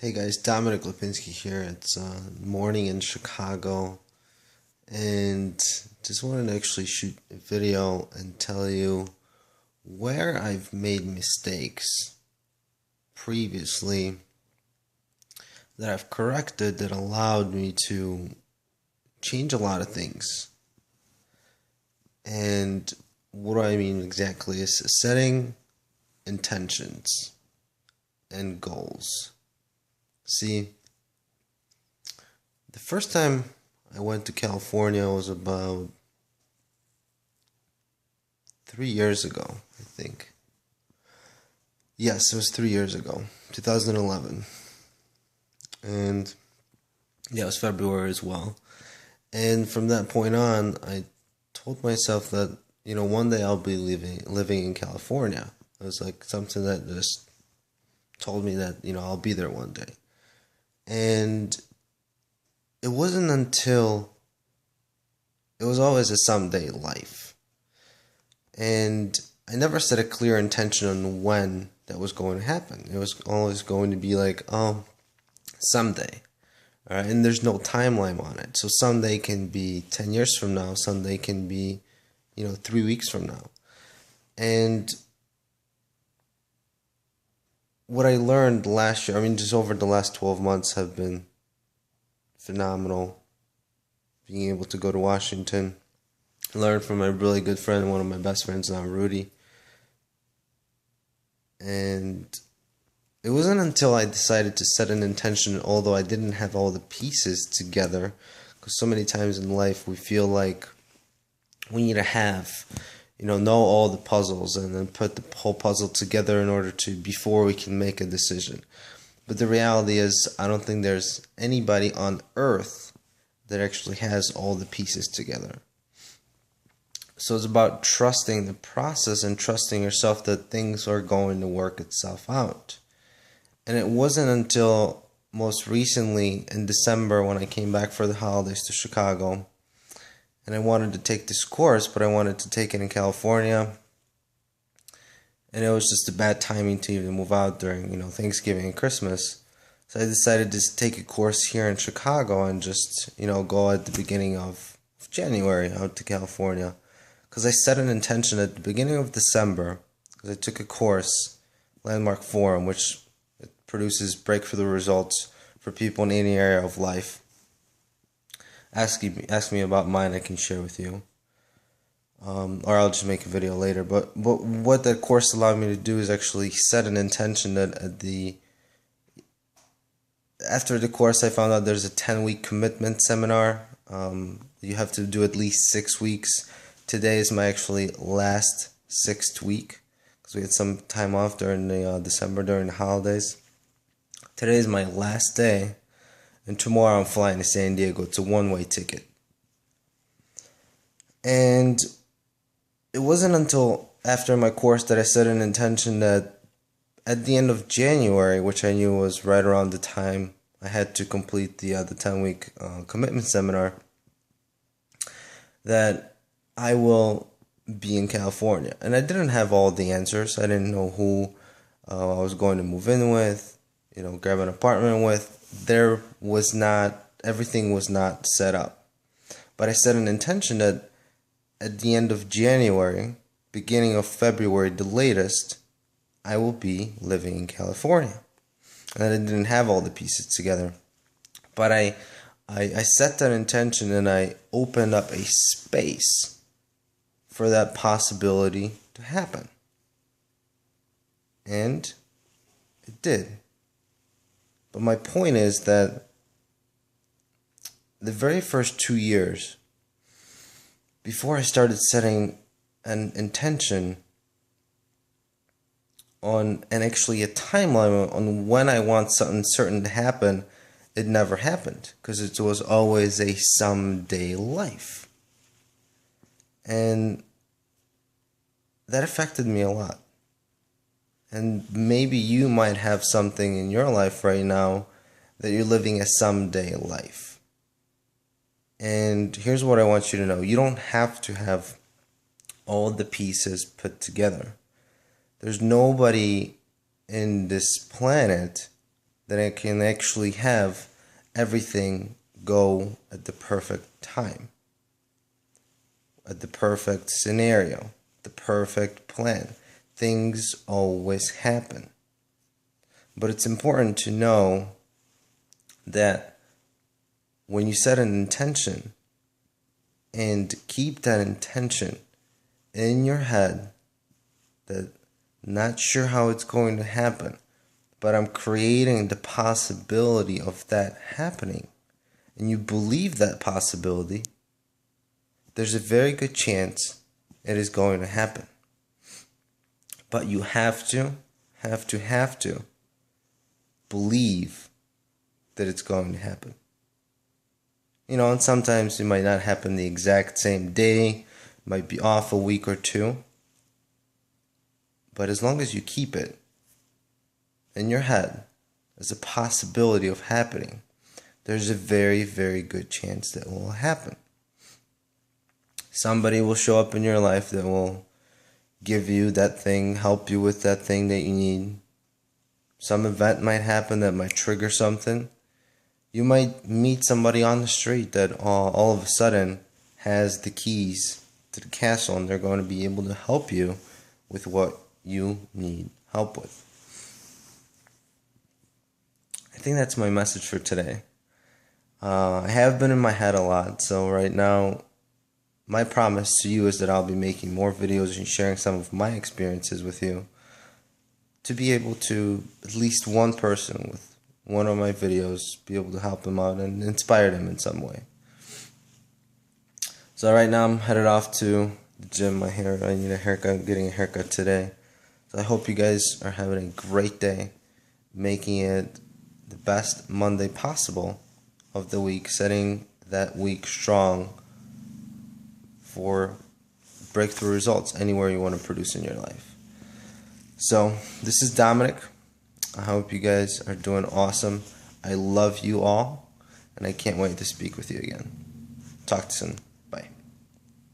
Hey guys, Dominik Lipinski here. It's morning in Chicago, and just wanted to actually shoot a video and tell you where I've made mistakes previously that I've corrected that allowed me to change a lot of things. And what do I mean exactly is setting intentions and goals. See, the first time I went to California was about 3 years ago, I think. Yes, it was 3 years ago, 2011. And yeah, it was February as well. And from that point on, I told myself that, one day I'll be living in California. It was like something that just told me that, I'll be there one day. And it wasn't until it was always a someday life. And I never set a clear intention on when that was going to happen. It was always going to be like, oh, someday. All right? And there's no timeline on it. So someday can be 10 years from now. Someday can be, 3 weeks from now. And what I learned last year, just over the last 12 months have been phenomenal. Being able to go to Washington, learn from my really good friend, one of my best friends now, Rudy. And it wasn't until I decided to set an intention, although I didn't have all the pieces together, because so many times in life we feel like we need to have know all the puzzles and then put the whole puzzle together in order to, before we can make a decision. But the reality is, I don't think there's anybody on earth that actually has all the pieces together. So it's about trusting the process and trusting yourself that things are going to work itself out. And it wasn't until most recently in December when I came back for the holidays to Chicago, and I wanted to take this course, but I wanted to take it in California. And it was just a bad timing to even move out during, Thanksgiving and Christmas. So I decided to take a course here in Chicago and just, go at the beginning of January out to California. Because I set an intention at the beginning of December, because I took a course, Landmark Forum, which produces breakthrough results for people in any area of life. Ask me about mine, I can share with you. Or I'll just make a video later. But what that course allowed me to do is actually set an intention that after the course I found out there's a 10-week commitment seminar. You have to do at least 6 weeks. Today is my actually last 6th week, because we had some time off during the December during the holidays. Today is my last day. And tomorrow I'm flying to San Diego. It's a one-way ticket. And it wasn't until after my course that I set an intention that at the end of January, which I knew was right around the time I had to complete the 10-week commitment seminar, that I will be in California. And I didn't have all the answers. I didn't know who I was going to move in with, grab an apartment with. Everything was not set up. But I set an intention that at the end of January, beginning of February, the latest, I will be living in California. And I didn't have all the pieces together. But I set that intention and I opened up a space for that possibility to happen. And it did. But my point is that the very first 2 years, before I started setting an intention on, and actually a timeline on when I want something certain to happen, it never happened, because it was always a someday life. And that affected me a lot. And maybe you might have something in your life right now that you're living a someday life. And here's what I want you to know. You don't have to have all the pieces put together. There's nobody in this planet then I can actually have everything go at the perfect time, at the perfect scenario, the perfect plan. Things always happen. But it's important to know that when you set an intention and keep that intention in your head, that not sure how it's going to happen, but I'm creating the possibility of that happening, and you believe that possibility, there's a very good chance it is going to happen. But you have to believe that it's going to happen. And sometimes it might not happen the exact same day, might be off a week or two. But as long as you keep it in your head as a possibility of happening, there's a very, very good chance that it will happen. Somebody will show up in your life that will give you that thing, help you with that thing that you need. Some event might happen that might trigger something. You might meet somebody on the street that all of a sudden has the keys to the castle, and they're going to be able to help you with what you need help with. I think that's my message for today. I have been in my head a lot, so right now my promise to you is that I'll be making more videos and sharing some of my experiences with you, to be able to at least one person with one of my videos be able to help them out and inspire them in some way. So right now I'm headed off to the gym. I need a haircut. I'm getting a haircut today. So I hope you guys are having a great day, making it the best Monday possible of the week, setting that week strong for breakthrough results anywhere you want to produce in your life. So this is Dominik. I hope you guys are doing awesome. I love you all, and I can't wait to speak with you again. Talk to you soon.